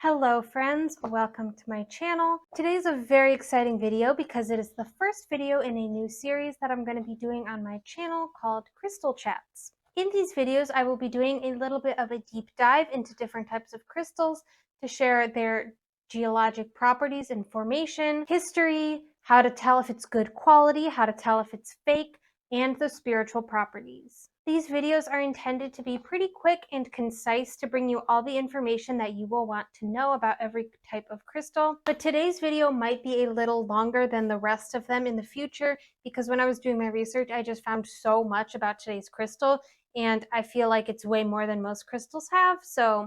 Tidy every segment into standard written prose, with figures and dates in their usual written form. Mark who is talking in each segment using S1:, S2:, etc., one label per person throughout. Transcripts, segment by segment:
S1: Hello friends, welcome to my channel. Today is a very exciting video because it is the first video in a new series that I'm going to be doing on my channel called Crystal Chats. In these videos, I will be doing a little bit of a deep dive into different types of crystals to share their geologic properties and formation, history, how to tell if it's good quality, how to tell if it's fake, and the spiritual properties. These videos are intended to be pretty quick and concise to bring you all the information that you will want to know about every type of crystal. But today's video might be a little longer than the rest of them in the future because when I was doing my research, I just found so much about today's crystal and I feel like it's way more than most crystals have. So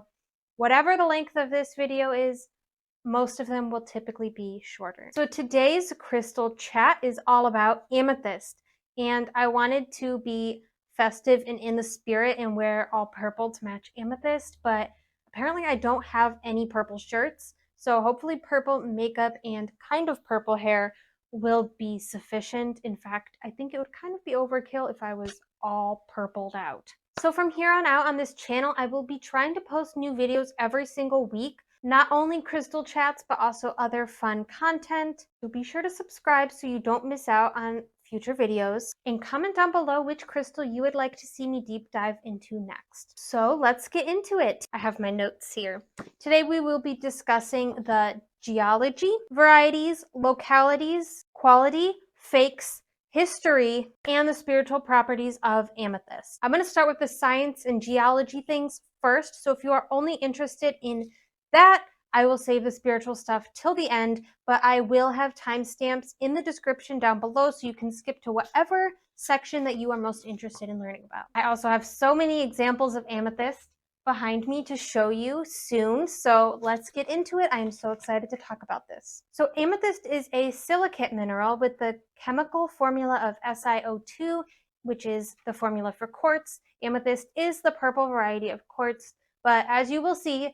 S1: whatever the length of this video is, most of them will typically be shorter. So today's crystal chat is all about amethyst, and I wanted to be festive and in the spirit and wear all purple to match amethyst, but apparently I don't have any purple shirts, so hopefully purple makeup and kind of purple hair will be sufficient. In fact, I think it would kind of be overkill if I was all purpled out. So from here on out on this channel, I will be trying to post new videos every single week, not only crystal chats, but also other fun content. So be sure to subscribe so you don't miss out on future videos, and comment down below which crystal you would like to see me deep dive into next. So let's get into it. I have my notes here. Today we will be discussing the geology, varieties, localities, quality, fakes, history, and the spiritual properties of amethyst. I'm going to start with the science and geology things first. So if you are only interested in that, I will save the spiritual stuff till the end, but I will have timestamps in the description down below so you can skip to whatever section that you are most interested in learning about. I also have so many examples of amethyst behind me to show you soon, so let's get into it. I am so excited to talk about this. So amethyst is a silicate mineral with the chemical formula of SiO2, which is the formula for quartz. Amethyst is the purple variety of quartz, but as you will see,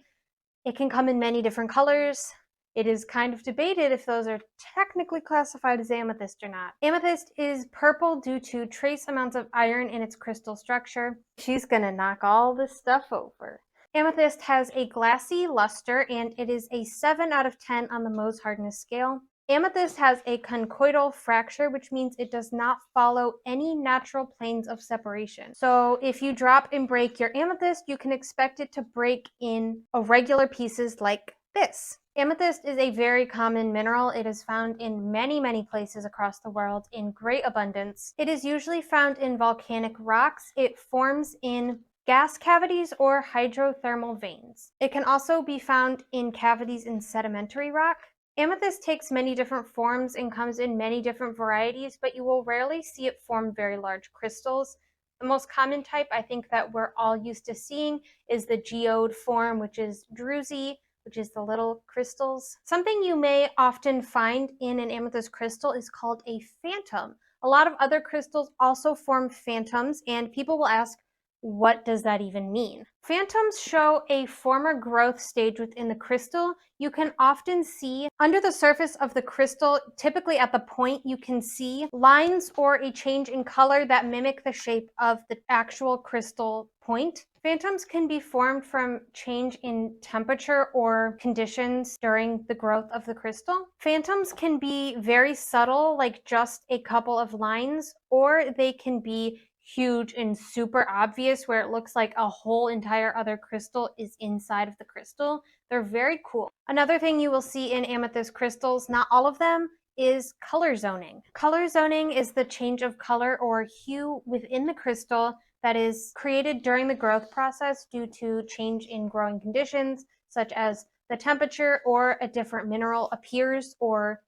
S1: it can come in many different colors. It is kind of debated if those are technically classified as amethyst or not. Amethyst is purple due to trace amounts of iron in its crystal structure. She's gonna knock all this stuff over. Amethyst has a glassy luster and it is a 7 out of 10 on the Mohs hardness scale. Amethyst has a conchoidal fracture, which means it does not follow any natural planes of separation. So if you drop and break your amethyst, you can expect it to break in irregular pieces like this. Amethyst is a very common mineral. It is found in many places across the world in great abundance. It is usually found in volcanic rocks. It forms in gas cavities or hydrothermal veins. It can also be found in cavities in sedimentary rock. Amethyst takes many different forms and comes in many different varieties, but you will rarely see it form very large crystals. The most common type I think that we're all used to seeing is the geode form, which is druzy, which is the little crystals. Something you may often find in an amethyst crystal is called a phantom. A lot of other crystals also form phantoms, and people will ask, what does that even mean? Phantoms show a former growth stage within the crystal. You can often see under the surface of the crystal, typically at the point, you can see lines or a change in color that mimic the shape of the actual crystal point. Phantoms can be formed from change in temperature or conditions during the growth of the crystal. Phantoms can be very subtle, like just a couple of lines, or they can be huge and super obvious where it looks like a whole entire other crystal is inside of the crystal. They're very cool. Another thing you will see in amethyst crystals, not all of them, is color zoning. Color zoning is the change of color or hue within the crystal that is created during the growth process due to change in growing conditions, such as the temperature or a different mineral appears or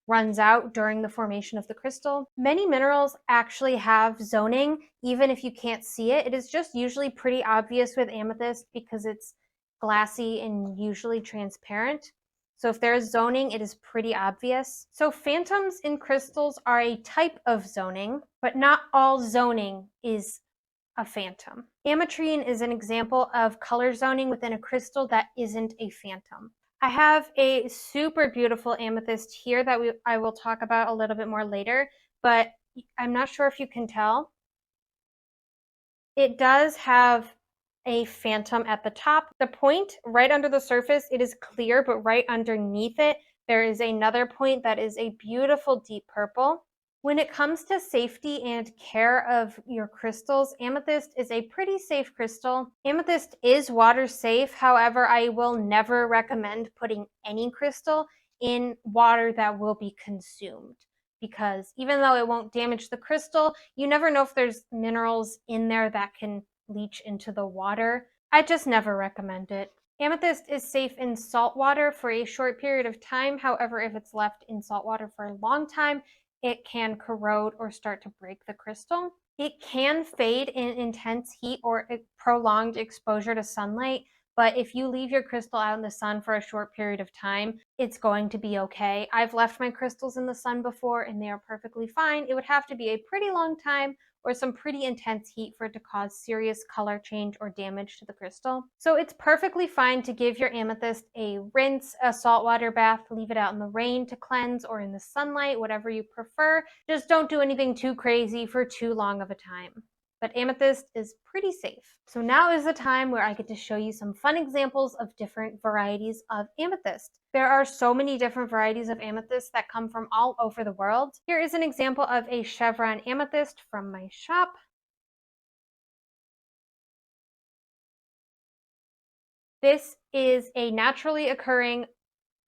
S1: runs out during the formation of the crystal. Many minerals actually have zoning, even if you can't see it. It is just usually pretty obvious with amethyst because it's glassy and usually transparent. So if there is zoning, it is pretty obvious. So phantoms in crystals are a type of zoning, but not all zoning is a phantom. Ametrine is an example of color zoning within a crystal that isn't a phantom. I have a super beautiful amethyst here that I will talk about a little bit more later, but I'm not sure if you can tell. It does have a phantom at the top. The point right under the surface, it is clear, but right underneath it, there is another point that is a beautiful deep purple. When it comes to safety and care of your crystals, amethyst is a pretty safe crystal. Amethyst is water safe. However, I will never recommend putting any crystal in water that will be consumed, because even though it won't damage the crystal, you never know if there's minerals in there that can leach into the water. I just never recommend it. Amethyst is safe in salt water for a short period of time. However, if it's left in salt water for a long time, it can corrode or start to break the crystal. It can fade in intense heat or prolonged exposure to sunlight, but if you leave your crystal out in the sun for a short period of time, it's going to be okay. I've left my crystals in the sun before and they are perfectly fine. It would have to be a pretty long time or some pretty intense heat for it to cause serious color change or damage to the crystal. So it's perfectly fine to give your amethyst a rinse, a saltwater bath, leave it out in the rain to cleanse or in the sunlight, whatever you prefer. Just don't do anything too crazy for too long of a time. But amethyst is pretty safe. So now is the time where I get to show you some fun examples of different varieties of amethyst. There are so many different varieties of amethyst that come from all over the world. Here is an example of a chevron amethyst from my shop. This is a naturally occurring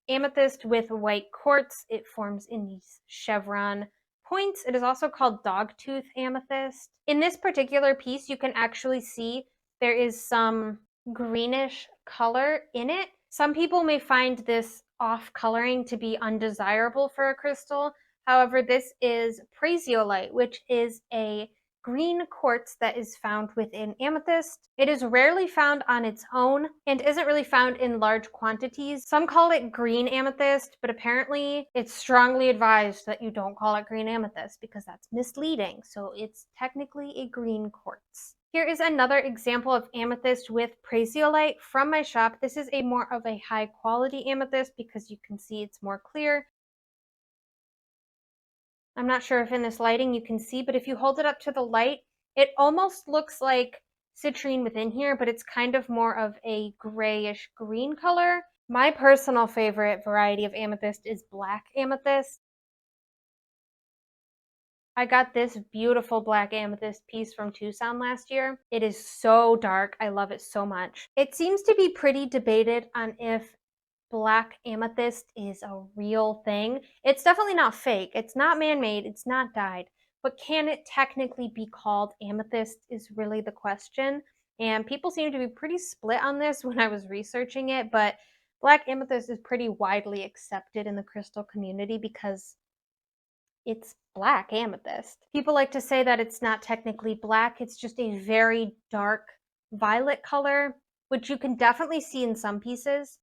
S1: amethyst with white quartz. It forms in these chevron points. It is also called dogtooth amethyst. In this particular piece, you can actually see there is some greenish color in it. Some people may find this off coloring to be undesirable for a crystal. However, this is prasiolite, which is a green quartz that is found within amethyst. It is rarely found on its own and isn't really found in large quantities. Some call it green amethyst, but apparently it's strongly advised that you don't call it green amethyst because that's misleading. So it's technically a green quartz. Here is another example of amethyst with prasiolite from my shop. This is a more of a high quality amethyst because you can see it's more clear. I'm not sure if in this lighting you can see, but if you hold it up to the light, it almost looks like citrine within here, but it's kind of more of a grayish green color. My personal favorite variety of amethyst is black amethyst. I got this beautiful black amethyst piece from Tucson last year. It is so dark. I love it so much. It seems to be pretty debated on if black amethyst is a real thing. It's definitely not fake. It's not man-made. It's not dyed. But can it technically be called amethyst is really the question. And people seem to be pretty split on this when I was researching it. But black amethyst is pretty widely accepted in the crystal community because it's black amethyst. People like to say that it's not technically black. It's just a very dark violet color, which you can definitely see in some pieces.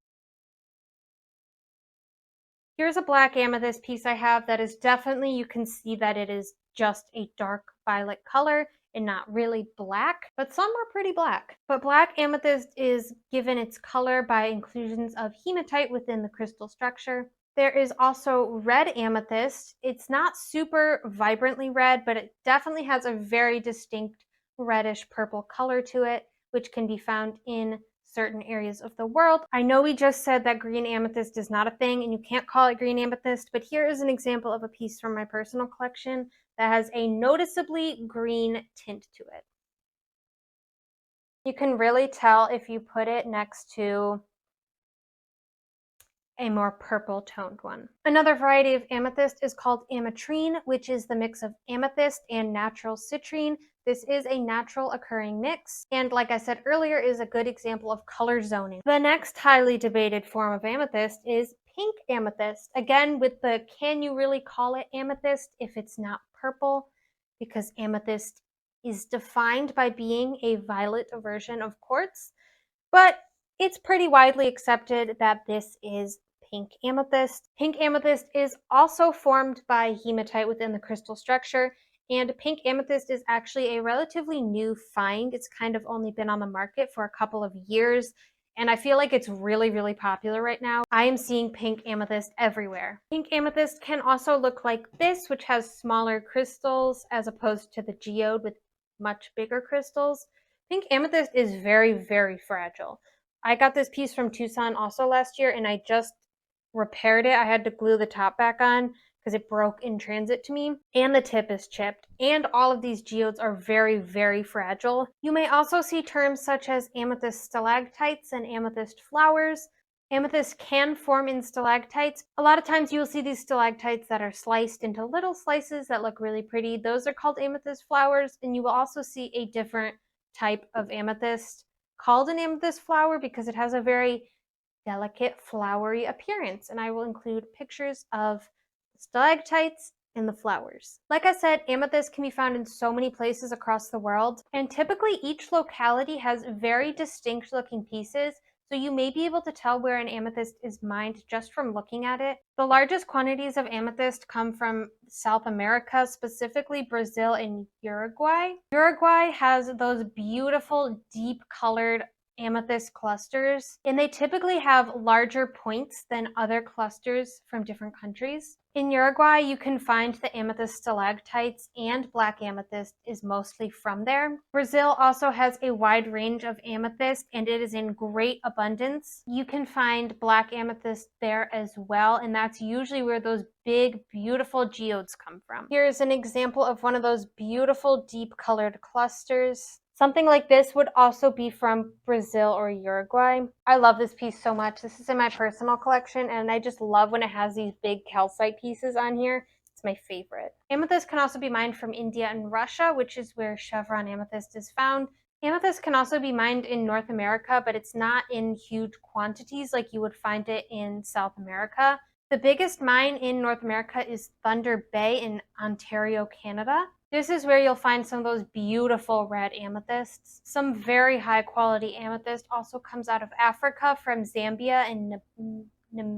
S1: Here's a black amethyst piece I have that is definitely, you can see that it is just a dark violet color and not really black, but some are pretty black. But black amethyst is given its color by inclusions of hematite within the crystal structure. There is also red amethyst. It's not super vibrantly red, but it definitely has a very distinct reddish purple color to it, which can be found in certain areas of the world. I know we just said that green amethyst is not a thing and you can't call it green amethyst, but here is an example of a piece from my personal collection that has a noticeably green tint to it. You can really tell if you put it next to a more purple toned one. Another variety of amethyst is called ametrine, which is the mix of amethyst and natural citrine. This is a natural occurring mix, and like I said earlier, is a good example of color zoning. The next highly debated form of amethyst is pink amethyst. Again, with the can you really call it amethyst if it's not purple? Because amethyst is defined by being a violet version of quartz, but it's pretty widely accepted that this is pink amethyst. Pink amethyst is also formed by hematite within the crystal structure, and pink amethyst is actually a relatively new find. It's kind of only been on the market for a couple of years, and I feel like it's really, really popular right now. I am seeing pink amethyst everywhere. Pink amethyst can also look like this, which has smaller crystals as opposed to the geode with much bigger crystals. Pink amethyst is very, very fragile. I got this piece from Tucson also last year, and I just repaired it. I had to glue the top back on because it broke in transit to me, and the tip is chipped. And all of these geodes are very, very fragile. You may also see terms such as amethyst stalactites and amethyst flowers. Amethyst can form in stalactites. A lot of times you will see these stalactites that are sliced into little slices that look really pretty. Those are called amethyst flowers, and you will also see a different type of amethyst called an amethyst flower because it has a very delicate flowery appearance, and I will include pictures of stalactites and the flowers. Like I said, amethyst can be found in so many places across the world, and typically each locality has very distinct looking pieces, so you may be able to tell where an amethyst is mined just from looking at it. The largest quantities of amethyst come from South America, specifically Brazil and Uruguay. Uruguay has those beautiful deep colored amethyst clusters, and they typically have larger points than other clusters from different countries. In Uruguay, you can find the amethyst stalactites, and black amethyst is mostly from there. Brazil also has a wide range of amethyst, and it is in great abundance. You can find black amethyst there as well, and that's usually where those big, beautiful geodes come from. Here is an example of one of those beautiful, deep-colored clusters. Something like this would also be from Brazil or Uruguay. I love this piece so much. This is in my personal collection, and I just love when it has these big calcite pieces on here. It's my favorite. Amethyst can also be mined from India and Russia, which is where chevron amethyst is found. Amethyst can also be mined in North America, but it's not in huge quantities like you would find it in South America. The biggest mine in North America is Thunder Bay in Ontario, Canada. This is where you'll find some of those beautiful red amethysts. Some very high quality amethyst also comes out of Africa from Zambia and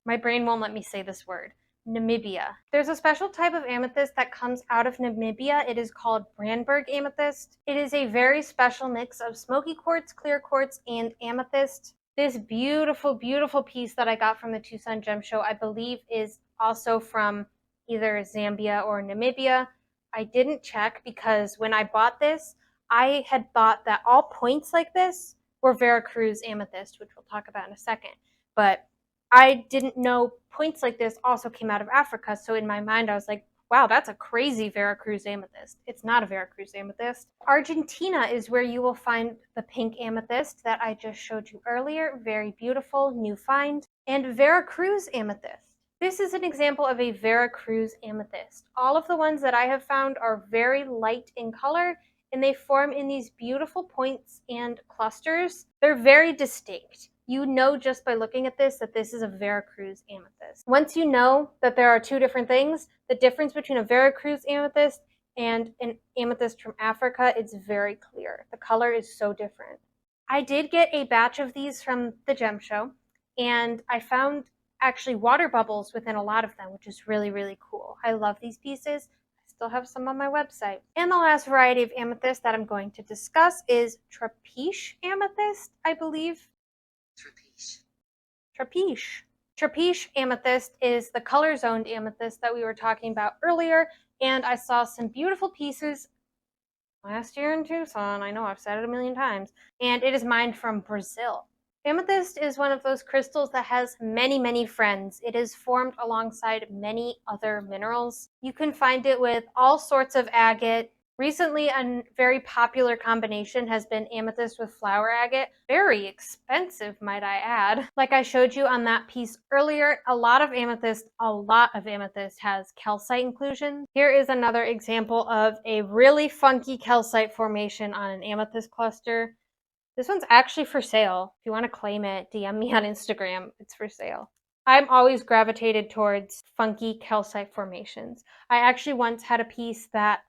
S1: my brain won't let me say this word. Namibia. There's a special type of amethyst that comes out of Namibia. It is called Brandberg amethyst. It is a very special mix of smoky quartz, clear quartz, and amethyst. This beautiful, beautiful piece that I got from the Tucson Gem Show, I believe is also from either Zambia or Namibia. I didn't check because when I bought this, I had thought that all points like this were Veracruz amethyst, which we'll talk about in a second. But I didn't know points like this also came out of Africa. So in my mind, I was like, wow, that's a crazy Veracruz amethyst. It's not a Veracruz amethyst. Argentina is where you will find the pink amethyst that I just showed you earlier. Very beautiful, new find. And Veracruz amethyst. This is an example of a Veracruz amethyst. All of the ones that I have found are very light in color, and they form in these beautiful points and clusters. They're very distinct. You know just by looking at this that this is a Veracruz amethyst. Once you know that there are two different things, the difference between a Veracruz amethyst and an amethyst from Africa, it's very clear. The color is so different. I did get a batch of these from the Gem Show, and I found actually water bubbles within a lot of them, which is really, really cool. I love these pieces. I still have some on my website. And the last variety of amethyst that I'm going to discuss is trapiche amethyst, I believe. Trapiche. Trapiche amethyst is the color zoned amethyst that we were talking about earlier, and I saw some beautiful pieces last year in Tucson. I know I've said it a million times, and it is mined from Brazil. Amethyst is one of those crystals that has many, many friends. It is formed alongside many other minerals. You can find it with all sorts of agate. Recently, a very popular combination has been amethyst with flower agate. Very expensive, might I add. Like I showed you on that piece earlier, a lot of amethyst has calcite inclusion. Here is another example of a really funky calcite formation on an amethyst cluster. This one's actually for sale. If you want to claim it, DM me on Instagram. It's for sale. I'm always gravitated towards funky calcite formations. I actually once had a piece that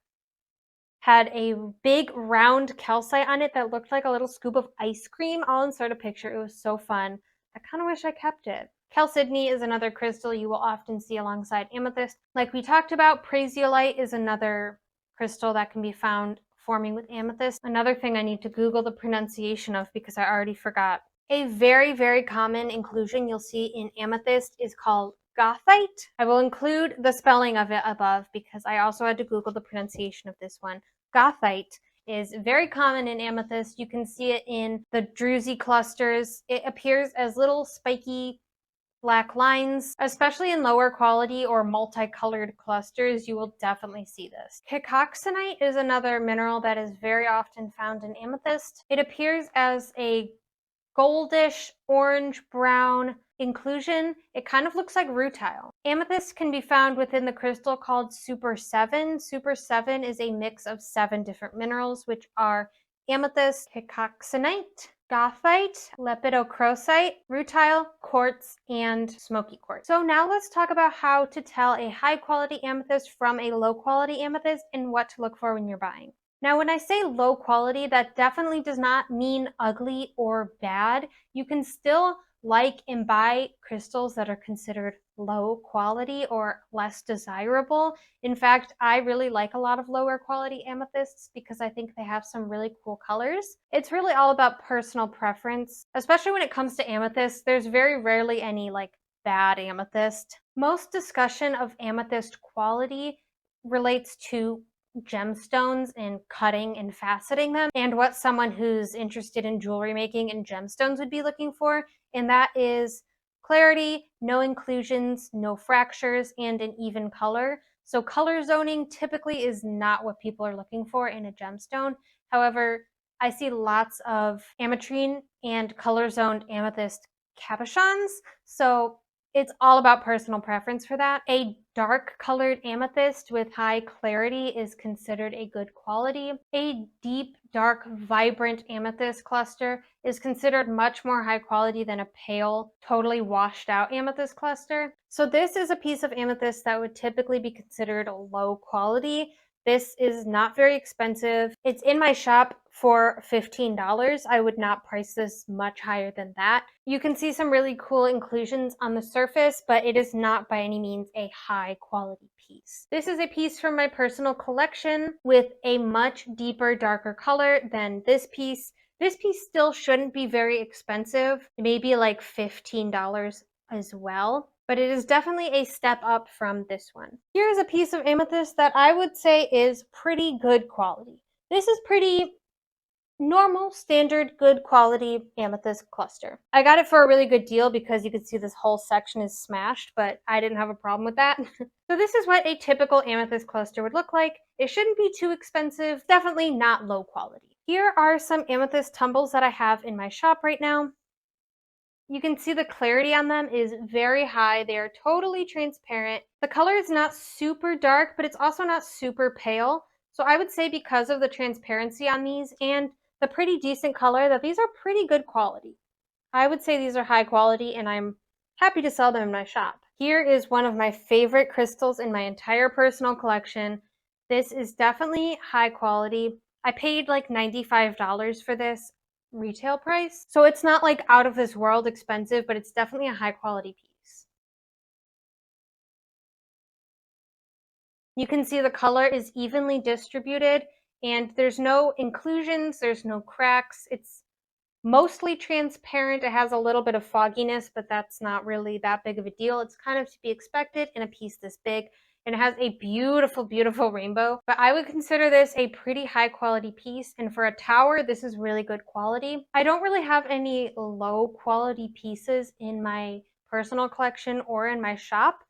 S1: had a big round calcite on it that looked like a little scoop of ice cream. I'll insert a picture. It was so fun. I kind of wish I kept it. Chalcedony is another crystal you will often see alongside amethyst. Like we talked about, praesiolite is another crystal that can be found forming with amethyst. Another thing I need to Google the pronunciation of because I already forgot. A very, very common inclusion you'll see in amethyst is called gothite. I will include the spelling of it above because I also had to Google the pronunciation of this one. Gothite is very common in amethyst. You can see it in the druzy clusters. It appears as little spiky black lines, especially in lower quality or multicolored clusters. You will definitely see this. Kikoxenite is another mineral that is very often found in amethyst. It appears as a goldish orange brown inclusion. It kind of looks like rutile. Amethyst can be found within the crystal called Super 7. Super 7 is a mix of 7 different minerals, which are amethyst, kikoxenite, goethite, lepidocrosite, rutile, quartz, and smoky quartz. So now let's talk about how to tell a high quality amethyst from a low quality amethyst and what to look for when you're buying. Now, when I say low quality, that definitely does not mean ugly or bad. You can still like and buy crystals that are considered low quality or less desirable. In fact, I really like a lot of lower quality amethysts because I think they have some really cool colors. It's really all about personal preference, especially when it comes to amethyst. There's very rarely any like bad amethyst. Most discussion of amethyst quality relates to gemstones and cutting and faceting them, and what someone who's interested in jewelry making and gemstones would be looking for, and that is clarity, no inclusions, no fractures, and an even color. So color zoning typically is not what people are looking for in a gemstone. However, I see lots of ametrine and color zoned amethyst cabochons, so it's all about personal preference for that. A dark colored amethyst with high clarity is considered a good quality. A deep, dark, vibrant amethyst cluster is considered much more high quality than a pale, totally washed out amethyst cluster. So this is a piece of amethyst that would typically be considered low quality. This is not very expensive. It's in my shop for $15. I would not price this much higher than that. You can see some really cool inclusions on the surface, but it is not by any means a high quality piece. This is a piece from my personal collection with a much deeper, darker color than this piece. This piece still shouldn't be very expensive. It may be like $15 as well, but it is definitely a step up from this one. Here is a piece of amethyst that I would say is pretty good quality. This is pretty normal, standard, good quality amethyst cluster. I got it for a really good deal because you can see this whole section is smashed, but I didn't have a problem with that. So this is what a typical amethyst cluster would look like. It shouldn't be too expensive, definitely not low quality. Here are some amethyst tumbles that I have in my shop right now. You can see the clarity on them is very high. They are totally transparent. The color is not super dark, but it's also not super pale. So I would say because of the transparency on these and the pretty decent color that these are pretty good quality. I would say these are high quality and I'm happy to sell them in my shop. Here is one of my favorite crystals in my entire personal collection. This is definitely high quality. I paid like $95 for this retail price. So it's not like out of this world expensive, but it's definitely a high quality piece. You can see the color is evenly distributed and there's no inclusions, there's no cracks. It's mostly transparent. It has a little bit of fogginess, but that's not really that big of a deal. It's kind of to be expected in a piece this big. And it has a beautiful, beautiful rainbow. But I would consider this a pretty high quality piece. And for a tower, this is really good quality. I don't really have any low quality pieces in my personal collection or in my shop.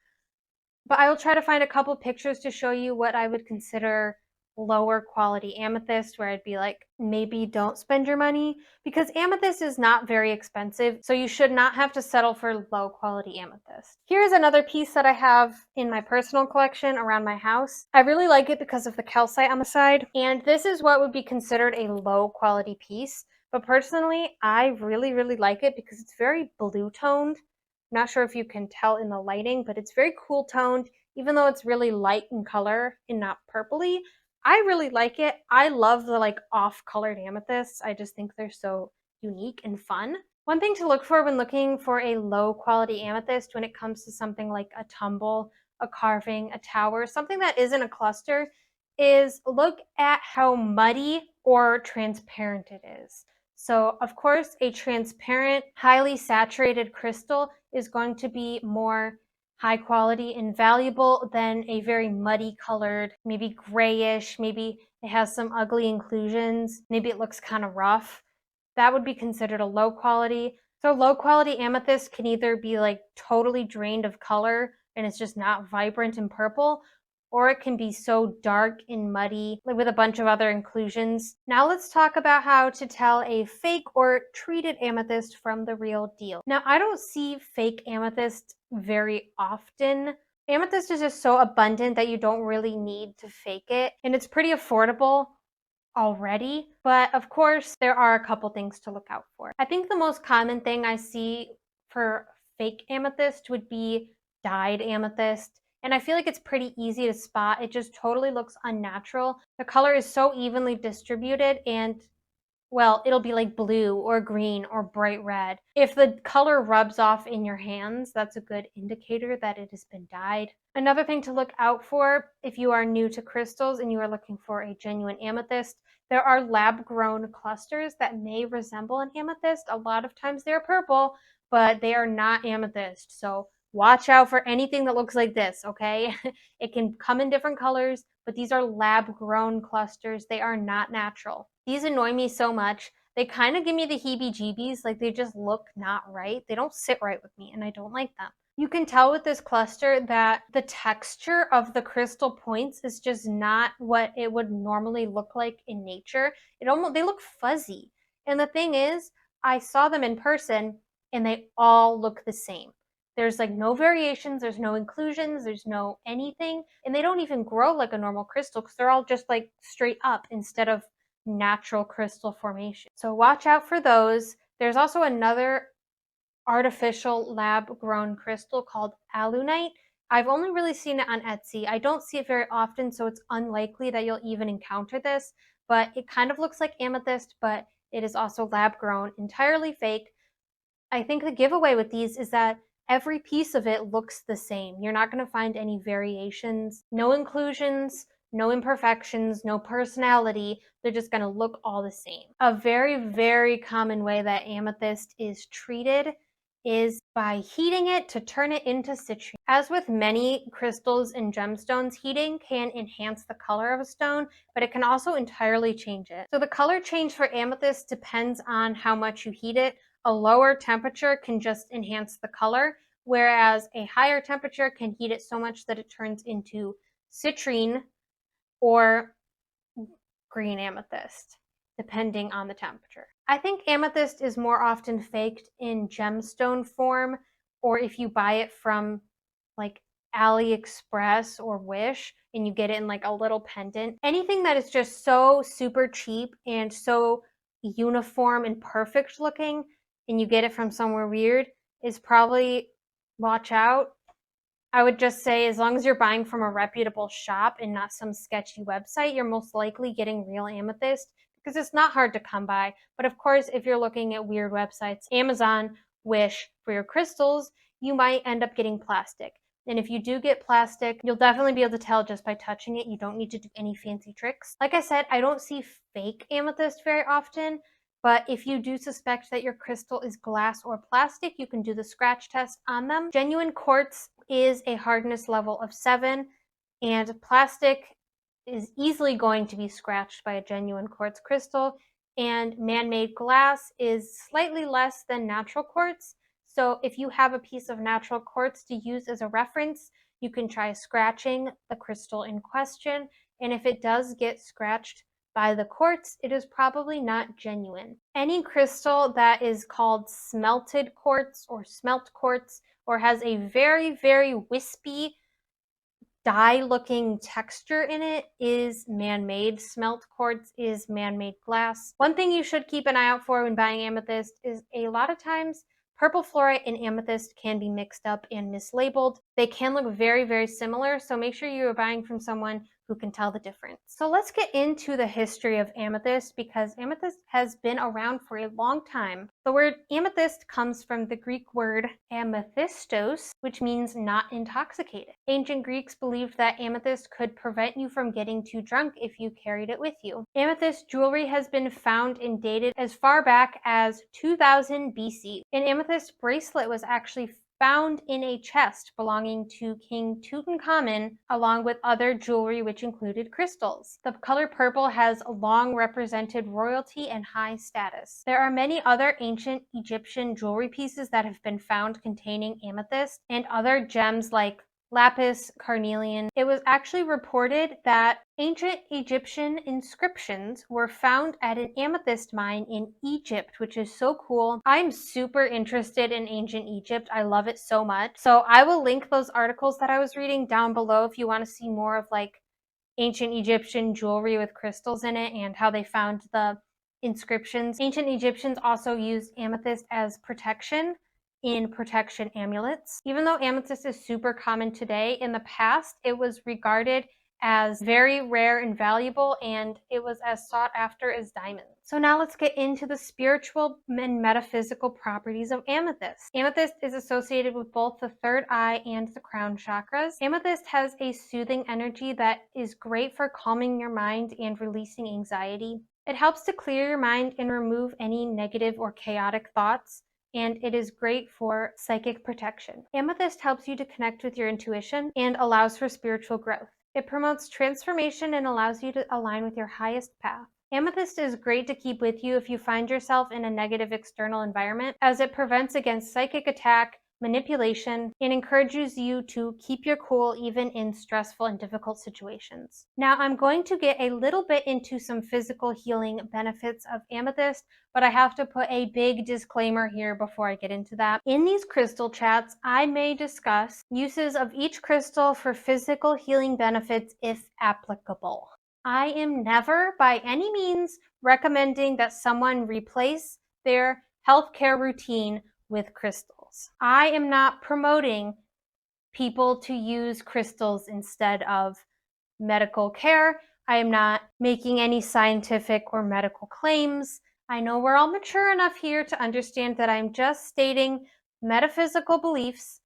S1: But I will try to find a couple pictures to show you what I would consider lower quality amethyst, where I'd be like, maybe don't spend your money, because amethyst is not very expensive, so you should not have to settle for low quality amethyst. Here's another piece that I have in my personal collection around my house. I really like it because of the calcite on the side, and this is what would be considered a low quality piece, but personally, I really, really like it because it's very blue toned. I'm not sure if you can tell in the lighting, but it's very cool toned, even though it's really light in color and not purpley. I really like it. I love the like off-colored amethysts. I just think they're so unique and fun. One thing to look for when looking for a low quality amethyst when it comes to something like a tumble, a carving, a tower, something that isn't a cluster, is look at how muddy or transparent it is. So of course, a transparent, highly saturated crystal is going to be more high quality and valuable than a very muddy colored, maybe grayish, maybe it has some ugly inclusions, maybe it looks kind of rough. That would be considered a low quality. So low quality amethyst can either be like totally drained of color and it's just not vibrant and purple, or it can be so dark and muddy with a bunch of other inclusions. Now let's talk about how to tell a fake or treated amethyst from the real deal. Now I don't see fake amethyst very often. Amethyst is just so abundant that you don't really need to fake it, and it's pretty affordable already, but of course there are a couple things to look out for. I think the most common thing I see for fake amethyst would be dyed amethyst, and I feel like it's pretty easy to spot. It just totally looks unnatural. The color is so evenly distributed, and well, it'll be like blue or green or bright red. If the color rubs off in your hands, that's a good indicator that it has been dyed. Another thing to look out for if you are new to crystals and you are looking for a genuine amethyst, there are lab-grown clusters that may resemble an amethyst. A lot of times they're purple, but they are not amethyst. So watch out for anything that looks like this, okay? It can come in different colors, but these are lab-grown clusters. They are not natural. These annoy me so much. They kind of give me the heebie-jeebies, like they just look not right. They don't sit right with me, and I don't like them. You can tell with this cluster that the texture of the crystal points is just not what it would normally look like in nature. They look fuzzy. And the thing is, I saw them in person and they all look the same. There's like no variations, there's no inclusions, there's no anything, and they don't even grow like a normal crystal because they're all just like straight up instead of natural crystal formation. So watch out for those. There's also another artificial lab-grown crystal called alunite. I've only really seen it on Etsy. I don't see it very often, so it's unlikely that you'll even encounter this, but it kind of looks like amethyst, but it is also lab-grown, entirely fake. I think the giveaway with these is that every piece of it looks the same. You're not going to find any variations, no inclusions, no imperfections, no personality. They're just going to look all the same. A very, very common way that amethyst is treated is by heating it to turn it into citrine. As with many crystals and gemstones, heating can enhance the color of a stone, but it can also entirely change it. So the color change for amethyst depends on how much you heat it. A lower temperature can just enhance the color, whereas a higher temperature can heat it so much that it turns into citrine or green amethyst, depending on the temperature. I think amethyst is more often faked in gemstone form, or if you buy it from like AliExpress or Wish and you get it in like a little pendant. Anything that is just so super cheap and so uniform and perfect looking and you get it from somewhere weird is probably watch out. I would just say as long as you're buying from a reputable shop and not some sketchy website, you're most likely getting real amethyst because it's not hard to come by. But of course, if you're looking at weird websites, Amazon, Wish, for your crystals, you might end up getting plastic. And if you do get plastic, you'll definitely be able to tell just by touching it. You don't need to do any fancy tricks. Like I said, I don't see fake amethyst very often, but if you do suspect that your crystal is glass or plastic, you can do the scratch test on them. Genuine quartz is a hardness level of 7, and plastic is easily going to be scratched by a genuine quartz crystal, and man-made glass is slightly less than natural quartz. So if you have a piece of natural quartz to use as a reference, you can try scratching the crystal in question, and if it does get scratched by the quartz, it is probably not genuine. Any crystal that is called smelted quartz or smelt quartz or has a very, very wispy dye-looking texture in it is man-made. Smelt quartz is man-made glass. One thing you should keep an eye out for when buying amethyst is a lot of times purple fluorite and amethyst can be mixed up and mislabeled. They can look very, very similar, so make sure you are buying from someone who can tell the difference. So let's get into the history of amethyst because amethyst has been around for a long time. The word amethyst comes from the Greek word amethystos, which means not intoxicated. Ancient Greeks believed that amethyst could prevent you from getting too drunk if you carried it with you. Amethyst jewelry has been found and dated as far back as 2000 BC. An amethyst bracelet was actually found in a chest belonging to King Tutankhamun, along with other jewelry which included crystals. The color purple has long represented royalty and high status. There are many other ancient Egyptian jewelry pieces that have been found containing amethyst and other gems like lapis, carnelian. It was actually reported that ancient Egyptian inscriptions were found at an amethyst mine in Egypt, which is so cool. I'm super interested in ancient Egypt. I love it so much. So I will link those articles that I was reading down below if you want to see more of like ancient Egyptian jewelry with crystals in it and how they found the inscriptions. Ancient Egyptians also used amethyst as protection in protection amulets. Even though amethyst is super common today, in the past it was regarded as very rare and valuable, and it was as sought after as diamonds. So now let's get into the spiritual and metaphysical properties of amethyst. Amethyst is associated with both the third eye and the crown chakras. Amethyst has a soothing energy that is great for calming your mind and releasing anxiety. It helps to clear your mind and remove any negative or chaotic thoughts, and it is great for psychic protection. Amethyst helps you to connect with your intuition and allows for spiritual growth. It promotes transformation and allows you to align with your highest path. Amethyst is great to keep with you if you find yourself in a negative external environment, as it prevents against psychic attack, manipulation, and encourages you to keep your cool even in stressful and difficult situations. Now I'm going to get a little bit into some physical healing benefits of amethyst, but I have to put a big disclaimer here before I get into that. In these crystal chats, I may discuss uses of each crystal for physical healing benefits if applicable. I am never by any means recommending that someone replace their healthcare routine with crystals. I am not promoting people to use crystals instead of medical care. I am not making any scientific or medical claims. I know we're all mature enough here to understand that I'm just stating metaphysical beliefs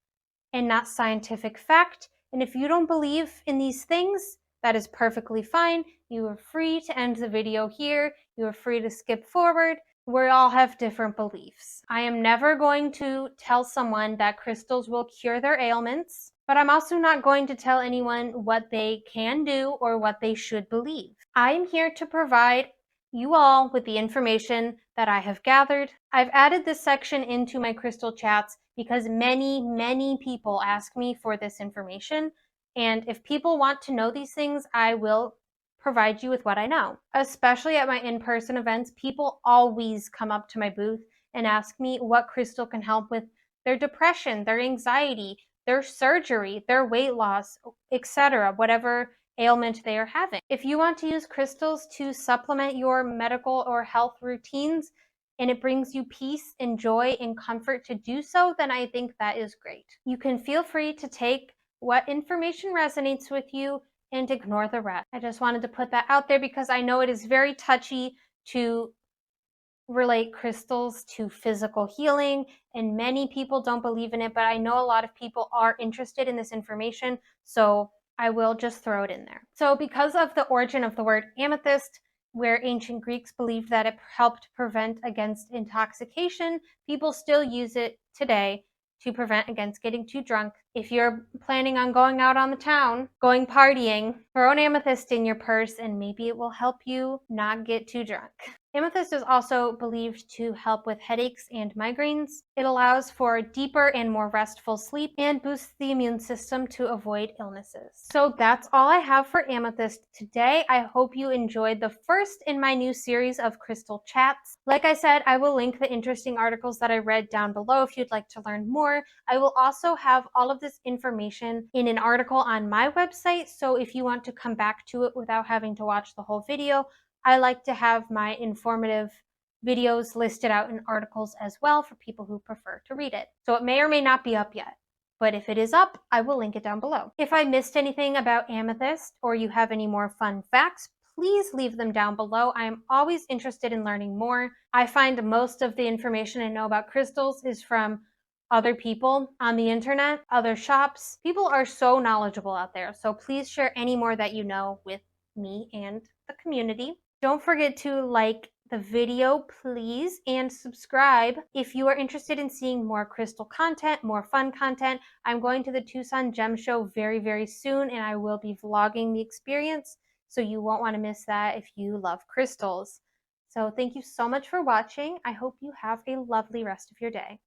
S1: and not scientific fact. And if you don't believe in these things, that is perfectly fine. You are free to end the video here. You are free to skip forward. We all have different beliefs. I am never going to tell someone that crystals will cure their ailments, but I'm also not going to tell anyone what they can do or what they should believe. I am here to provide you all with the information that I have gathered. I've added this section into my crystal chats because many people ask me for this information. And if people want to know these things, I will provide you with what I know. Especially at my in-person events, people always come up to my booth and ask me what crystal can help with their depression, their anxiety, their surgery, their weight loss, etc., whatever ailment they are having. If you want to use crystals to supplement your medical or health routines and it brings you peace and joy and comfort to do so, then I think that is great. You can feel free to take what information resonates with you and ignore the rest. I just wanted to put that out there because I know it is very touchy to relate crystals to physical healing, and many people don't believe in it, but I know a lot of people are interested in this information, so I will just throw it in there. So because of the origin of the word amethyst, where ancient Greeks believed that it helped prevent against intoxication, people still use it today to prevent against getting too drunk. If you're planning on going out on the town, going partying, throw an amethyst in your purse and maybe it will help you not get too drunk. Amethyst is also believed to help with headaches and migraines. It allows for deeper and more restful sleep and boosts the immune system to avoid illnesses. So that's all I have for amethyst today. I hope you enjoyed the first in my new series of crystal chats. Like I said, I will link the interesting articles that I read down below if you'd like to learn more. I will also have all of this information in an article on my website, so if you want to come back to it without having to watch the whole video, I like to have my informative videos listed out in articles as well for people who prefer to read it. So it may or may not be up yet, but if it is up, I will link it down below. If I missed anything about amethyst or you have any more fun facts, please leave them down below. I am always interested in learning more. I find most of the information I know about crystals is from other people on the internet, other shops. People are so knowledgeable out there, so please share any more that you know with me and the community. Don't forget to like the video, please, and subscribe if you are interested in seeing more crystal content, more fun content. I'm going to the Tucson Gem Show very, very soon, and I will be vlogging the experience, so you won't want to miss that if you love crystals. So thank you so much for watching. I hope you have a lovely rest of your day.